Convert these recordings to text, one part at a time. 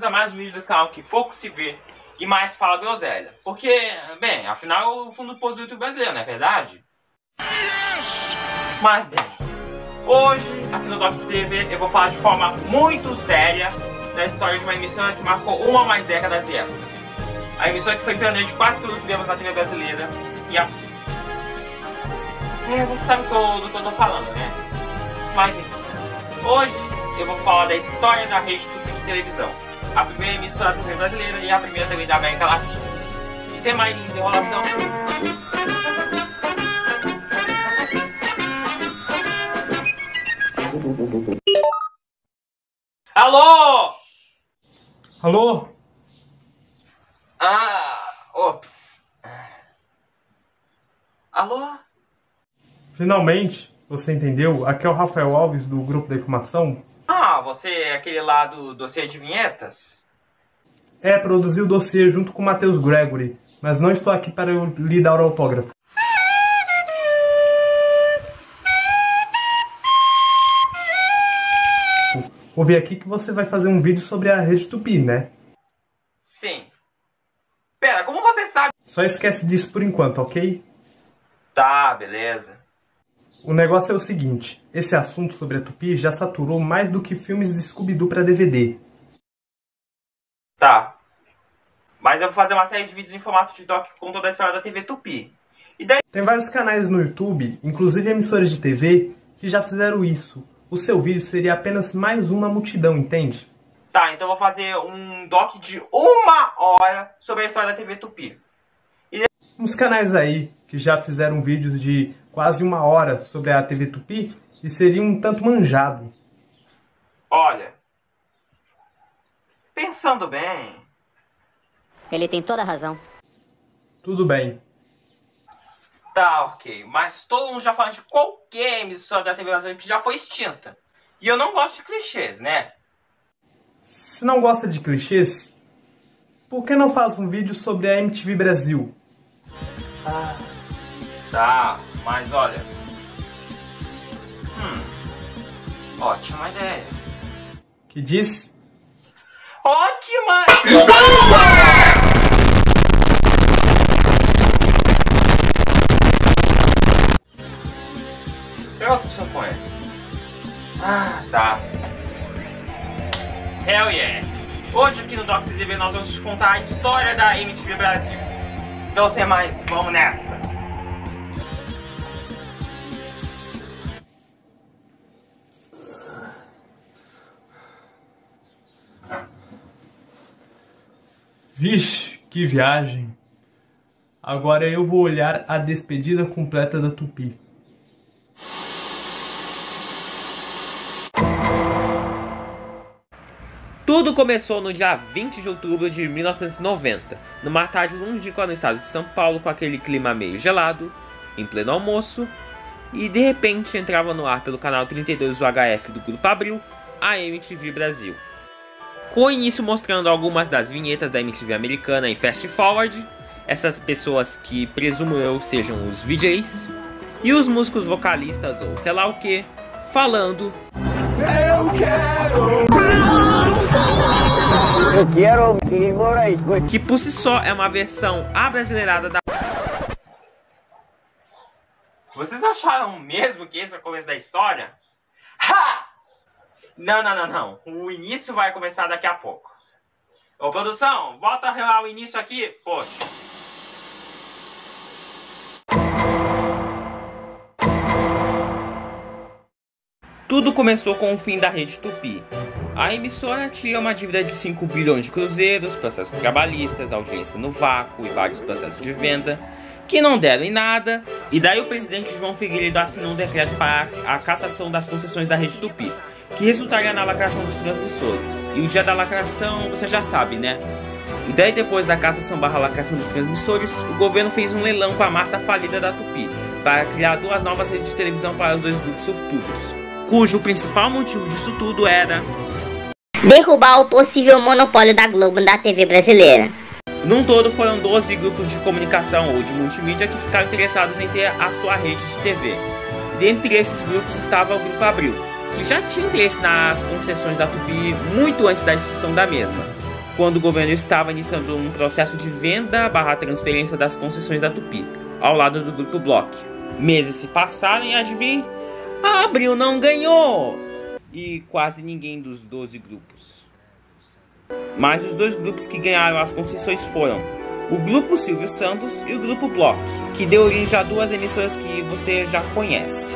a mais um vídeo desse canal que pouco se vê e mais fala groselha. Porque, bem, afinal é o fundo do poço do YouTube brasileiro, não é verdade? Mas bem, hoje aqui no Docs TV eu vou falar de forma muito séria da história de uma emissora que marcou uma ou mais décadas e épocas. A emissora que foi pioneira de quase tudo que vemos na TV brasileira e a... você sabe do que eu tô falando, né? Mas enfim, hoje eu vou falar da história da rede Tupi de televisão, a primeira emissora da TV brasileira e a primeira também da América Latina. E sem mais enrolação, alô? Alô? Ops. Alô? Finalmente, você entendeu? Aqui é o Rafael Alves do Grupo da Informação. Você é aquele lá do dossiê de vinhetas? Produzi o dossiê junto com o Matheus Gregory, mas não estou aqui para eu lhe dar o autógrafo. Ouvi aqui que você vai fazer um vídeo sobre a rede Tupi, né? Sim. Pera, como você sabe? Só esquece disso por enquanto, ok? Tá, beleza. O negócio é o seguinte, esse assunto sobre a Tupi já saturou mais do que filmes de Scooby-Doo para DVD. Tá. Mas eu vou fazer uma série de vídeos em formato de doc com toda a história da TV Tupi. E daí... Tem vários canais no YouTube, inclusive emissoras de TV, que já fizeram isso. O seu vídeo seria apenas mais uma multidão, entende? Tá, então eu vou fazer um doc de 1 hora sobre a história da TV Tupi. Uns canais aí que já fizeram vídeos de quase 1 hora sobre a TV Tupi e seria um tanto manjado. Olha, pensando bem... Ele tem toda a razão. Tudo bem. Tá, ok, mas todo mundo já fala de qualquer emissora da TV brasileira que já foi extinta. E eu não gosto de clichês, né? Se não gosta de clichês, por que não faz um vídeo sobre a MTV Brasil? Tá, mas olha... ótima ideia. Que disse? Ótima! Pega outro champanhe. Tá. Hell yeah! Hoje aqui no Docs TV nós vamos te contar a história da MTV Brasil. Então sem mais, vamos nessa! Vixe, que viagem! Agora eu vou olhar a despedida completa da Tupi. Tudo começou no dia 20 de outubro de 1990, numa tarde longínqua no estado de São Paulo, com aquele clima meio gelado, em pleno almoço, e de repente entrava no ar pelo canal 32 UHF do Grupo Abril, a MTV Brasil. Com o início mostrando algumas das vinhetas da MTV americana em fast forward, essas pessoas que presumo eu sejam os VJs, e os músicos vocalistas ou sei lá o que, falando... que por si só é uma versão abrasileirada da... Vocês acharam mesmo que esse é o começo da história? Ha! Não. O início vai começar daqui a pouco. Ô, produção, bota o início aqui, poxa. Tudo começou com o fim da rede Tupi. A emissora tinha uma dívida de 5 bilhões de cruzeiros, processos trabalhistas, audiência no vácuo e vários processos de venda que não deram em nada. E daí o presidente João Figueiredo assinou um decreto para a cassação das concessões da rede Tupi, que resultaria na lacração dos transmissores. E o dia da lacração você já sabe, né? E daí depois da cassação / lacração dos transmissores, o governo fez um leilão com a massa falida da Tupi para criar 2 novas redes de televisão para os 2 grupos sortudos, cujo principal motivo disso tudo era derrubar o possível monopólio da Globo da TV brasileira. Num todo foram 12 grupos de comunicação ou de multimídia que ficaram interessados em ter a sua rede de TV. Dentre esses grupos estava o Grupo Abril, que já tinha interesse nas concessões da Tupi muito antes da extinção da mesma. quando o governo estava iniciando um processo de venda/transferência das concessões da Tupi, ao lado do Grupo Bloch. Meses se passaram e adivinhe, a Abril não ganhou! E quase ninguém dos 12 grupos. Mas os 2 grupos que ganharam as concessões foram o Grupo Silvio Santos e o Grupo Bloch, que deu origem a 2 emissoras que você já conhece.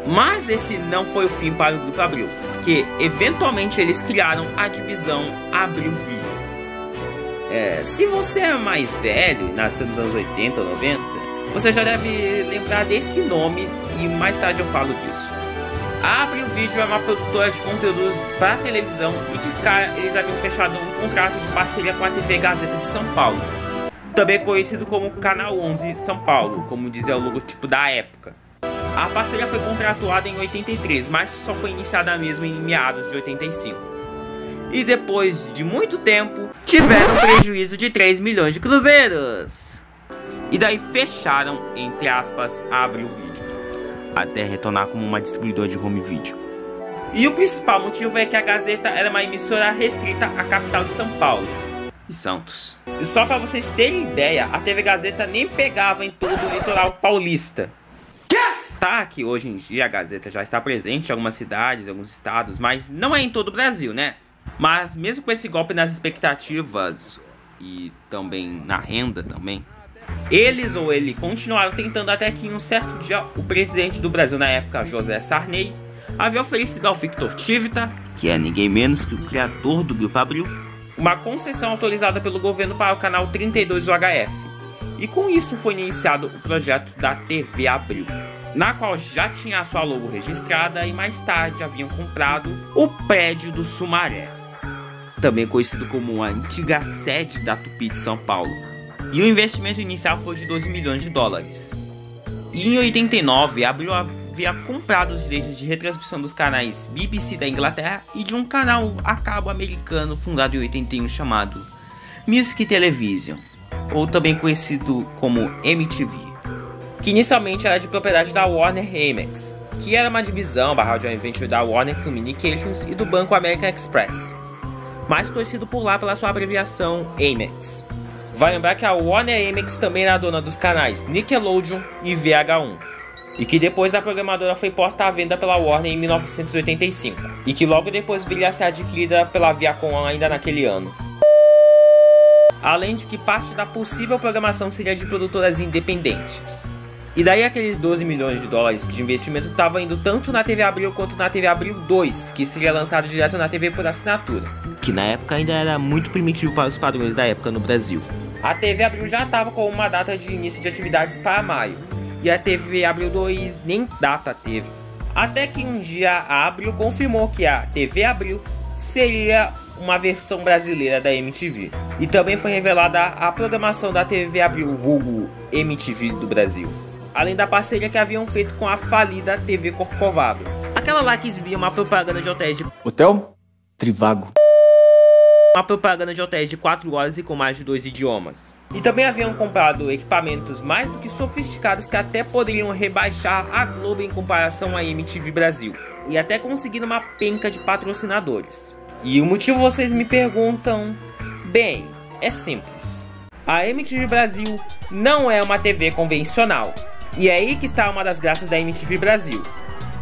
Mas esse não foi o fim para o Grupo Abril, porque eventualmente eles criaram a divisão Abril Vídeo. Se você é mais velho e nasceu nos anos 80 ou 90, você já deve lembrar desse nome e mais tarde eu falo disso. A Abril Vídeo é uma produtora de conteúdos para televisão e de cara eles haviam fechado um contrato de parceria com a TV Gazeta de São Paulo, também conhecido como Canal 11 São Paulo, como dizia o logotipo da época. A parceria foi contratuada em 83, mas só foi iniciada mesmo em meados de 85. E depois de muito tempo, tiveram um prejuízo de 3 milhões de cruzeiros. E daí fecharam, entre aspas, a Abril Vídeo, até retornar como uma distribuidora de home video. E o principal motivo é que a Gazeta era uma emissora restrita à capital de São Paulo e Santos. E só para vocês terem ideia, a TV Gazeta nem pegava em todo o litoral paulista. Tá que hoje em dia a Gazeta já está presente em algumas cidades, em alguns estados, mas não é em todo o Brasil, né? Mas mesmo com esse golpe nas expectativas e também na renda também, eles ou ele continuaram tentando até que em um certo dia o presidente do Brasil na época, José Sarney, havia oferecido ao Victor Tivita, que é ninguém menos que o criador do Grupo Abril, uma concessão autorizada pelo governo para o canal 32 UHF. E com isso foi iniciado o projeto da TV Abril, na qual já tinha a sua logo registrada e mais tarde haviam comprado o prédio do Sumaré, também conhecido como a antiga sede da Tupi de São Paulo. E o investimento inicial foi de 12 milhões de dólares. E em 89, a Abril havia comprado os direitos de retransmissão dos canais BBC da Inglaterra e de um canal a cabo americano fundado em 81 chamado Music Television, ou também conhecido como MTV, que inicialmente era de propriedade da Warner Amex, que era uma divisão joint venture da Warner Communications e do Banco American Express, mais conhecido por lá pela sua abreviação Amex. Vai lembrar que a Warner Amex também era dona dos canais Nickelodeon e VH1, e que depois a programadora foi posta à venda pela Warner em 1985, e que logo depois viria a ser adquirida pela Viacom ainda naquele ano. Além de que parte da possível programação seria de produtoras independentes. E daí aqueles 12 milhões de dólares de investimento estavam indo tanto na TV Abril quanto na TV Abril 2, que seria lançado direto na TV por assinatura, que na época ainda era muito primitivo para os padrões da época no Brasil. A TV Abril já estava com uma data de início de atividades para maio, e a TV Abril 2 nem data teve. Até que um dia a Abril confirmou que a TV Abril seria uma versão brasileira da MTV. E também foi revelada a programação da TV Abril, vulgo MTV do Brasil, além da parceria que haviam feito com a falida TV Corcovado, aquela lá que exibia uma propaganda de hotéis de Hotel Trivago. Uma propaganda de hotéis de 4 horas e com mais de 2 idiomas. E também haviam comprado equipamentos mais do que sofisticados que até poderiam rebaixar a Globo em comparação à MTV Brasil, e até conseguindo uma penca de patrocinadores. E o motivo vocês me perguntam? Bem, é simples. A MTV Brasil não é uma TV convencional. E é aí que está uma das graças da MTV Brasil.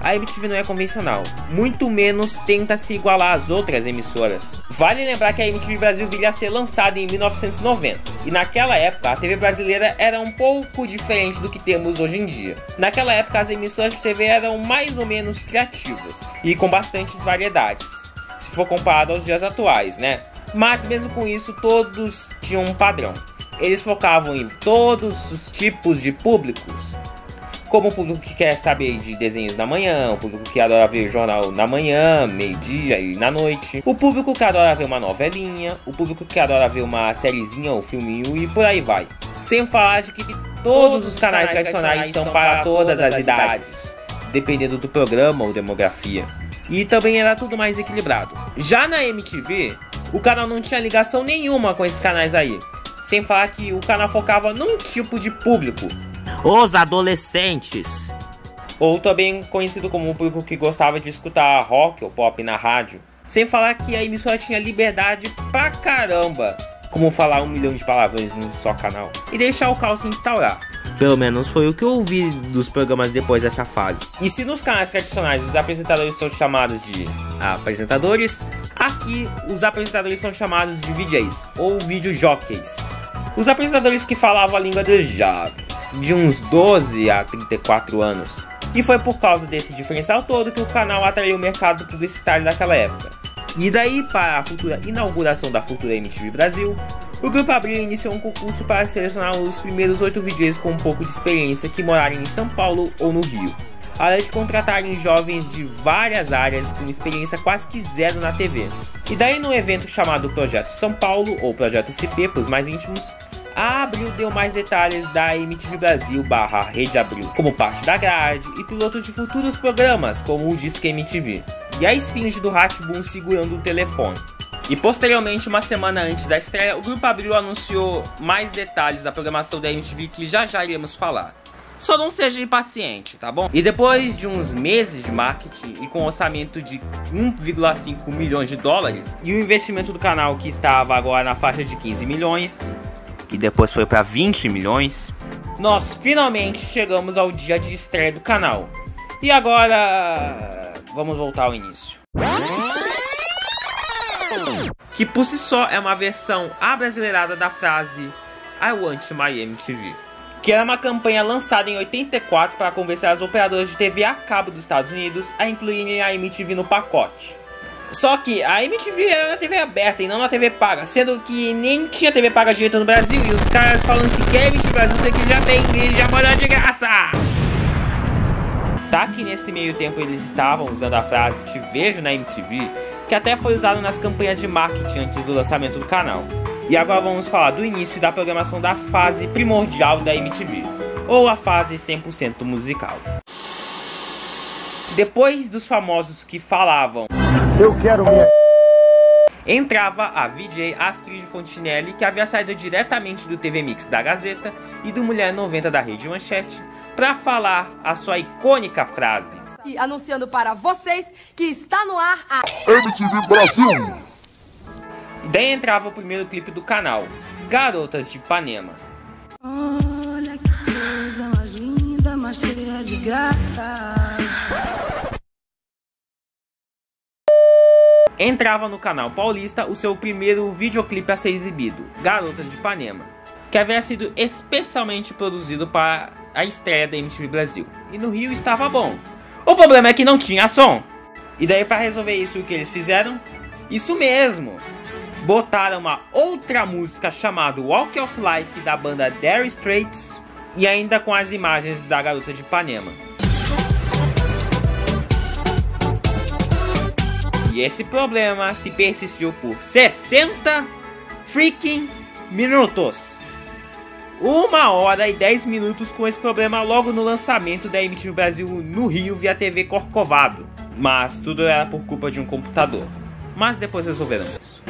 A MTV não é convencional, muito menos tenta se igualar às outras emissoras. Vale lembrar que a MTV Brasil viria a ser lançada em 1990, e naquela época a TV brasileira era um pouco diferente do que temos hoje em dia. Naquela época as emissoras de TV eram mais ou menos criativas, e com bastantes variedades, se for comparado aos dias atuais, né? Mas mesmo com isso todos tinham um padrão. Eles focavam em todos os tipos de públicos, como o público que quer saber de desenhos da manhã, o público que adora ver jornal na manhã, meio-dia e na noite, o público que adora ver uma novelinha, o público que adora ver uma sériezinha ou filminho e por aí vai. Sem falar de que todos os canais tradicionais são para todas as idades, dependendo do programa ou demografia. E também era tudo mais equilibrado. Já na MTV, o canal não tinha ligação nenhuma com esses canais aí. Sem falar que o canal focava num tipo de público: os adolescentes. Ou também conhecido como o público que gostava de escutar rock ou pop na rádio. Sem falar que a emissora tinha liberdade pra caramba, como falar 1 milhão de palavrões num só canal e deixar o caos se instaurar. Pelo menos foi o que eu ouvi dos programas depois dessa fase. E se nos canais tradicionais os apresentadores são chamados de apresentadores, aqui os apresentadores são chamados de VJs ou videojockeys. Os apresentadores que falavam a língua dos jovens, de uns 12 a 34 anos. E foi por causa desse diferencial todo que o canal atraiu o mercado publicitário daquela época. E daí, para a futura inauguração da futura MTV Brasil, o Grupo Abril iniciou um concurso para selecionar os primeiros 8 VJs com um pouco de experiência que morarem em São Paulo ou no Rio, além de contratarem jovens de várias áreas com experiência quase que zero na TV. E daí, no evento chamado Projeto São Paulo, ou Projeto SP para os mais íntimos, a Abril deu mais detalhes da MTV Brasil / Rede Abril como parte da grade e piloto de futuros programas como o Disque MTV e a esfinge do Rá-Tim-Bum segurando o telefone. E posteriormente, uma semana antes da estreia, o Grupo Abril anunciou mais detalhes da programação da MTV que já iremos falar. Só não seja impaciente, tá bom? E depois de uns meses de marketing e com um orçamento de 1,5 milhões de dólares e o investimento do canal que estava agora na faixa de 15 milhões, e depois foi para 20 milhões, nós finalmente chegamos ao dia de estreia do canal. E agora vamos voltar ao início, que por si só é uma versão abrasileirada da frase I want my MTV, que era uma campanha lançada em 84 para convencer as operadoras de TV a cabo dos Estados Unidos a incluírem a MTV no pacote. Só que a MTV era na TV aberta e não na TV paga, sendo que nem tinha TV paga direito no Brasil e os caras falando que quer MTV Brasil, isso aqui já tem e já mora de graça. Tá que nesse meio tempo eles estavam usando a frase "te vejo na MTV", que até foi usado nas campanhas de marketing antes do lançamento do canal. E agora vamos falar do início da programação da fase primordial da MTV, ou a fase 100% musical. Depois dos famosos que falavam "eu quero minha", entrava a VJ Astrid Fontinelli, que havia saído diretamente do TV Mix da Gazeta e do Mulher 90 da Rede Manchete, para falar a sua icônica frase. E anunciando para vocês que está no ar a MTV Brasil. E daí entrava o primeiro clipe do canal, Garotas de Ipanema. Olha que coisa mais linda, mas cheia de graça. Entrava no canal paulista o seu primeiro videoclipe a ser exibido, Garotas de Ipanema, que havia sido especialmente produzido para a estreia da MTV Brasil. E no Rio estava bom. O problema é que não tinha som. E daí, para resolver isso, o que eles fizeram? Isso mesmo! Botaram uma outra música chamada Walk of Life da banda Dire Straits e ainda com as imagens da Garota de Ipanema. E esse problema se persistiu por 60 freaking minutos. 1h10 com esse problema logo no lançamento da MTV Brasil no Rio via TV Corcovado. Mas tudo era por culpa de um computador. Mas depois resolveram isso.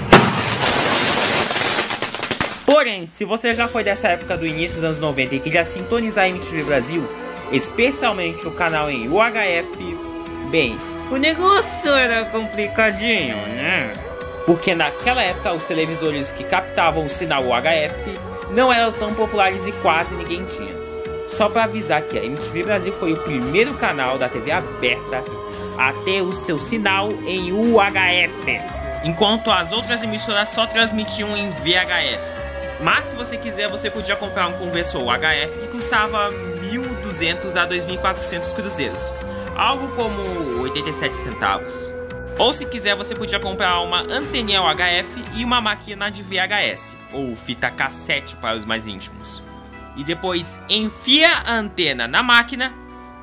Porém, se você já foi dessa época do início dos anos 90 e queria sintonizar a MTV Brasil, especialmente o canal em UHF, bem, o negócio era complicadinho, né? Porque naquela época os televisores que captavam o sinal UHF não eram tão populares e quase ninguém tinha. Só para avisar que a MTV Brasil foi o primeiro canal da TV aberta a ter o seu sinal em UHF, enquanto as outras emissoras só transmitiam em VHF. Mas se você quiser, você podia comprar um conversor UHF que custava 1.200 a 2.400 cruzeiros, algo como 87 centavos. Ou se quiser, você podia comprar uma anteninha UHF e uma máquina de VHS, ou fita cassete para os mais íntimos. E depois enfia a antena na máquina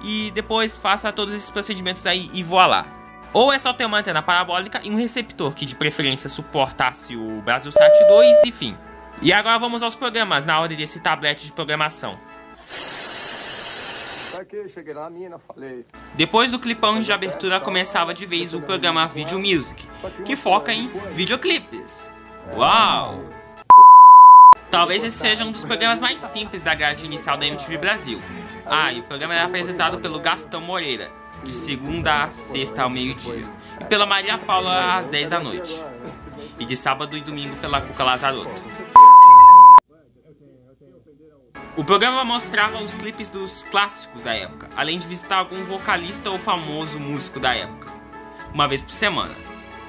e depois faça todos esses procedimentos aí e voilá. Ou é só ter uma antena parabólica e um receptor que de preferência suportasse o Brasilsat 2, enfim. E agora vamos aos programas na ordem desse tablete de programação. Depois do clipão de abertura começava de vez o programa Video Music, que foca em videoclipes. Uau! Talvez esse seja um dos programas mais simples da grade inicial da MTV Brasil. E o programa era apresentado pelo Gastão Moreira, de segunda a sexta ao meio-dia, e pela Maria Paula às 10 da noite, e de sábado e domingo pela Cuca Lazarotto. O programa mostrava os clipes dos clássicos da época, além de visitar algum vocalista ou famoso músico da época, uma vez por semana,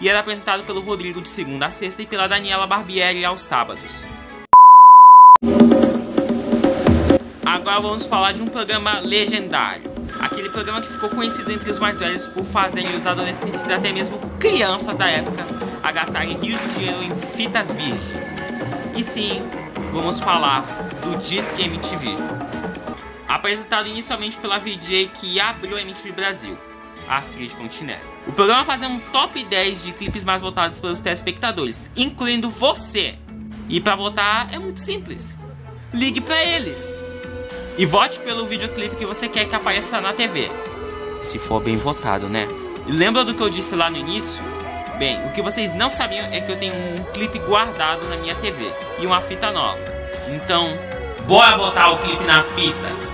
e era apresentado pelo Rodrigo de segunda a sexta e pela Daniela Barbieri aos sábados. Agora vamos falar de um programa legendário, aquele programa que ficou conhecido entre os mais velhos por fazerem os adolescentes e até mesmo crianças da época a gastarem rios de dinheiro em fitas virgens. E sim, vamos falar do Disque MTV, apresentado inicialmente pela VJ que abriu a MTV Brasil, Astrid Fontenelle. O programa fazia um top 10 de clipes mais votados pelos telespectadores, incluindo você. E para votar é muito simples, ligue para eles e vote pelo videoclipe que você quer que apareça na TV, se for bem votado, né? E lembra do que eu disse lá no início? Bem, o que vocês não sabiam é que eu tenho um clipe guardado na minha TV e uma fita nova. Então, bora botar o clipe na fita!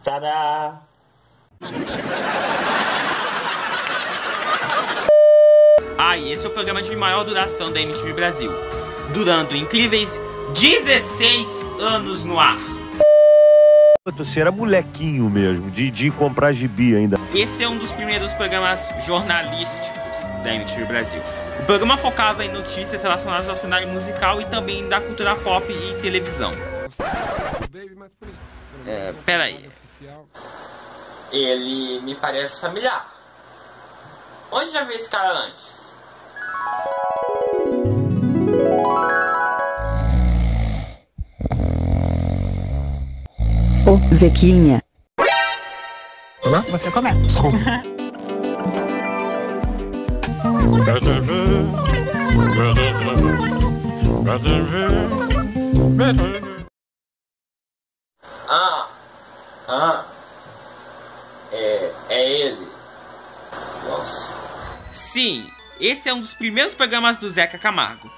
Tadá! E esse é o programa de maior duração da MTV Brasil, durando incríveis 16 anos no ar. Você era molequinho mesmo, de comprar gibi ainda. Esse é um dos primeiros programas jornalísticos da MTV Brasil. O programa focava em notícias relacionadas ao cenário musical e também da cultura pop e televisão. Peraí. Ele me parece familiar. Onde já vi esse cara antes? Ô, Zequinha. Você começa. É ele. Nossa. Sim, esse é um dos primeiros programas do Zeca Camargo.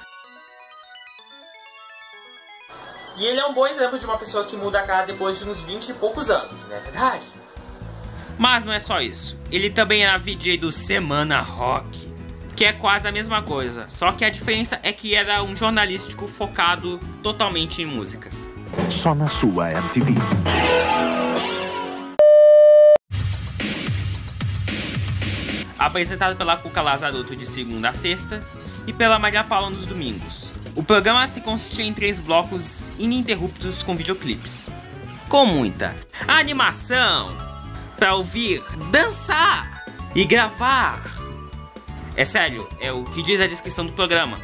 E ele é um bom exemplo de uma pessoa que muda a cara depois de uns 20 e poucos anos, não é verdade? Mas não é só isso. Ele também era VJ do Semana Rock, que é quase a mesma coisa, só que a diferença é que era um jornalístico focado totalmente em músicas. Só na sua MTV. Apresentado pela Cuca Lazarotto de segunda a sexta e pela Maria Paula nos domingos. O programa se consistia em 3 blocos ininterruptos com videoclipes, com muita animação pra ouvir, dançar e gravar. É sério, é o que diz a descrição do programa.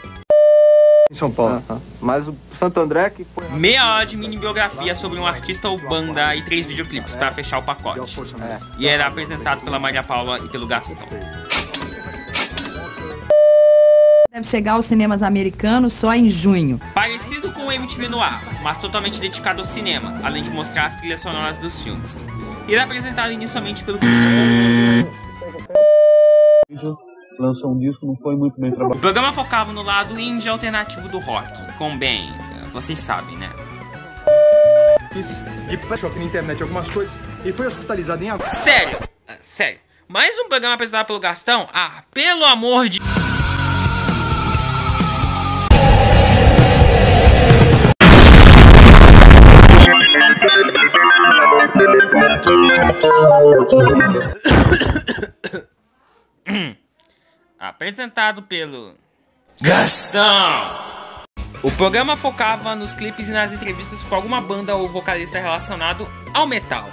Em São Paulo. Mas o Santo André que foi... Meia hora de mini biografia sobre um artista ou banda e 3 videoclipes para fechar o pacote. E era apresentado pela Maria Paula e pelo Gastão. Deve chegar aos cinemas americanos só em junho. Parecido com o MTV no ar, mas totalmente dedicado ao cinema, além de mostrar as trilhas sonoras dos filmes. E era apresentado inicialmente pelo Chris Paul. Lançou um disco, não foi muito bem trabalhado. O programa focava no lado indie alternativo do rock, com bem, vocês sabem, né? De shopping na internet algumas coisas e foi hospitalizado em água. Sério, sério. Mais um programa apresentado pelo Gastão? Pelo amor de... Apresentado pelo Gastão. O programa focava nos clipes e nas entrevistas com alguma banda ou vocalista relacionado ao metal.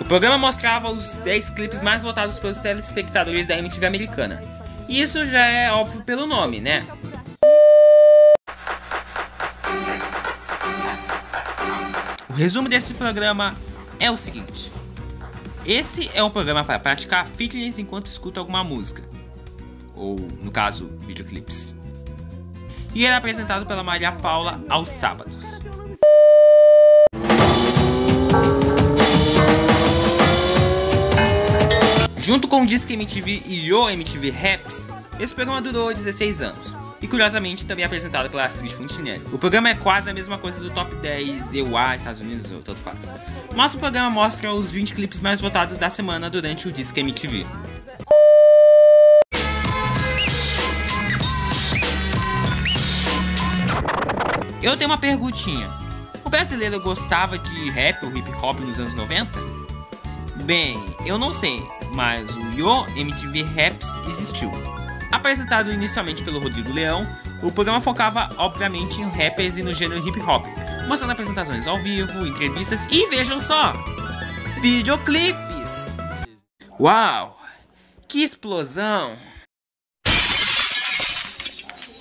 O programa mostrava os 10 clipes mais votados pelos telespectadores da MTV americana. E isso já é óbvio pelo nome, né? O resumo desse programa é o seguinte: esse é um programa para praticar fitness enquanto escuta alguma música, ou no caso, videoclipes. e era apresentado pela Maria Paula aos sábados. Junto com o Disque MTV e o MTV Raps, esse programa durou 16 anos. E curiosamente também é apresentado pela Astrid Fontinelli. O programa é quase a mesma coisa do Top 10 EUA, Estados Unidos ou tanto faz. Mas o programa mostra os 20 clipes mais votados da semana durante o Disque MTV. Eu tenho uma perguntinha. O brasileiro gostava de rap ou hip hop nos anos 90? Bem, eu não sei, mas o Yo MTV Raps existiu. Apresentado inicialmente pelo Rodrigo Leão, o programa focava obviamente em rappers e no gênero hip hop, mostrando apresentações ao vivo, entrevistas e, vejam só, videoclipes! Uau! Que explosão!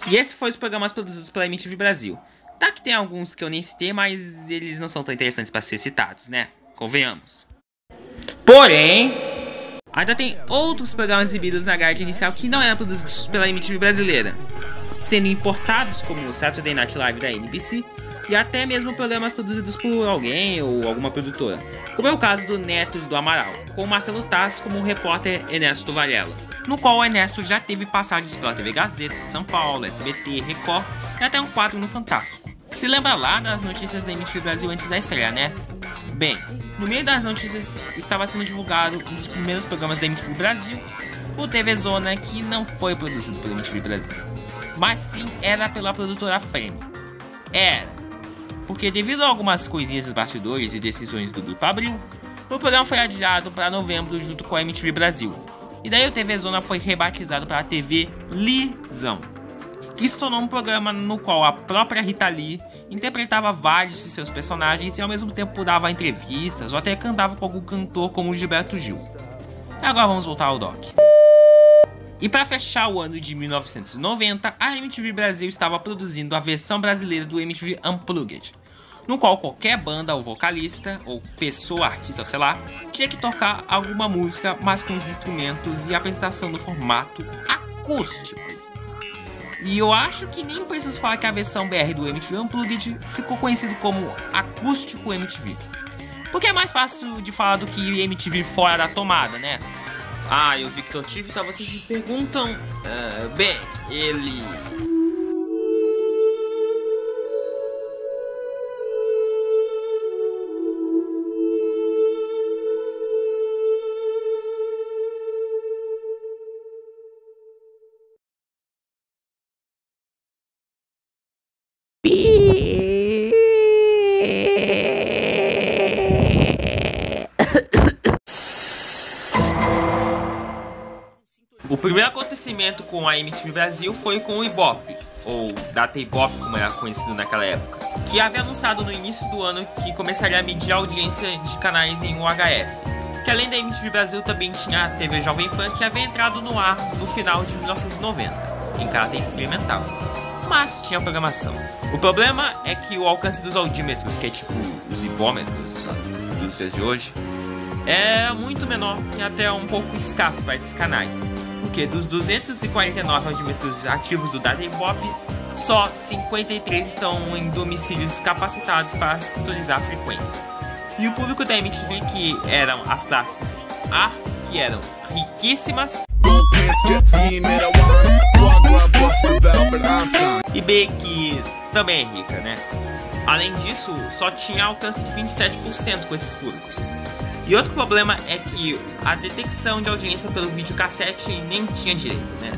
E esse foi os programas produzidos pela MTV Brasil. Tá que tem alguns que eu nem citei, mas eles não são tão interessantes para ser citados, né? Convenhamos. Porém, ainda tem outros programas exibidos na grade inicial que não eram produzidos pela MTV brasileira, sendo importados como o Saturday Night Live da NBC e até mesmo programas produzidos por alguém ou alguma produtora, como é o caso do Netos do Amaral, com o Marcelo Taz como o repórter Ernesto Varela, no qual o Ernesto já teve passagens pela TV Gazeta de São Paulo, SBT, Record e até um quadro no Fantástico. Se lembra lá das notícias da MTV Brasil antes da estreia, né? Bem, no meio das notícias estava sendo divulgado um dos primeiros programas da MTV Brasil, o TV Zona, que não foi produzido pela MTV Brasil, mas sim era pela produtora Frame. Era, porque devido a algumas coisinhas dos bastidores e decisões do Grupo Abril, o programa foi adiado para novembro junto com a MTV Brasil, e daí o TV Zona foi rebatizado para a TV Lizão, que se tornou um programa no qual a própria Rita Lee interpretava vários de seus personagens e ao mesmo tempo dava entrevistas ou até cantava com algum cantor como o Gilberto Gil. E agora vamos voltar ao doc. E para fechar o ano de 1990, a MTV Brasil estava produzindo a versão brasileira do MTV Unplugged, no qual qualquer banda ou vocalista, ou pessoa, artista, sei lá, tinha que tocar alguma música, mas com os instrumentos e a apresentação no formato acústico. E eu acho que nem preciso falar que a versão BR do MTV Unplugged ficou conhecido como Acústico MTV. Porque é mais fácil de falar do que MTV fora da tomada, né? Ah, eu Victor Tive, então vocês se perguntam... bem, ele... O primeiro acontecimento com a MTV Brasil foi com o Ibope, ou Data Ibope como era conhecido naquela época, que havia anunciado no início do ano que começaria a medir a audiência de canais em UHF, que além da MTV Brasil também tinha a TV Jovem Pan, que havia entrado no ar no final de 1990, em caráter experimental, mas tinha programação. O problema é que o alcance dos audímetros, que é tipo os ibômetros dos dias de hoje, é muito menor e até um pouco escasso para esses canais, porque dos 249 audímetros ativos do Data Ibope, só 53 estão em domicílios capacitados para sintonizar a frequência. E o público da MTV, que eram as classes A, que eram riquíssimas, e B, que também é rica, né? Além disso, só tinha alcance de 27% com esses públicos. E outro problema é que a detecção de audiência pelo videocassete nem tinha direito, né?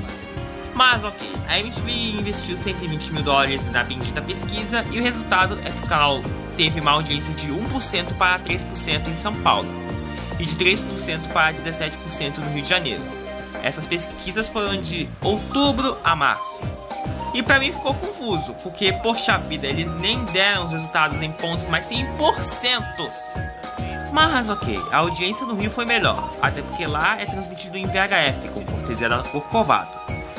Mas ok, a MTV investiu $120 mil na bendita pesquisa e o resultado é que o canal teve uma audiência de 1% para 3% em São Paulo e de 3% para 17% no Rio de Janeiro. Essas pesquisas foram de outubro a março. E pra mim ficou confuso, porque, poxa vida, eles nem deram os resultados em pontos, mas sim em porcentos. Mas ok, a audiência no Rio foi melhor, até porque lá é transmitido em VHF, com cortesia da Corcovado.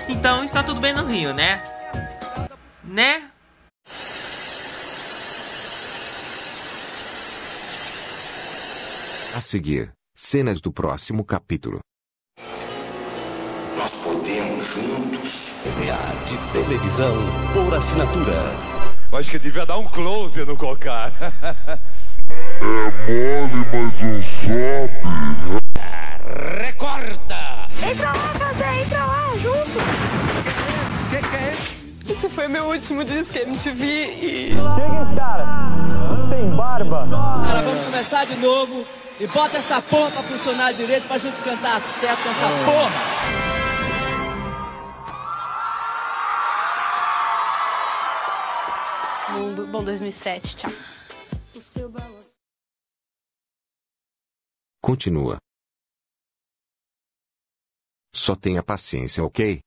Então está tudo bem no Rio, né? Né? A seguir, cenas do próximo capítulo. Nós podemos juntos realizar. de televisão por assinatura. Acho que devia dar um close no Cocar. É mole, mas não sobe. Recorta! Entra lá, Casé, entra lá, junto. Que é esse? Esse foi meu último disco MTV e... Chega esse cara, sem barba. Cara, vamos começar de novo e bota essa porra pra funcionar direito pra gente cantar certo com essa porra. Mundo, bom 2007, tchau. Continua. Só tenha paciência, ok?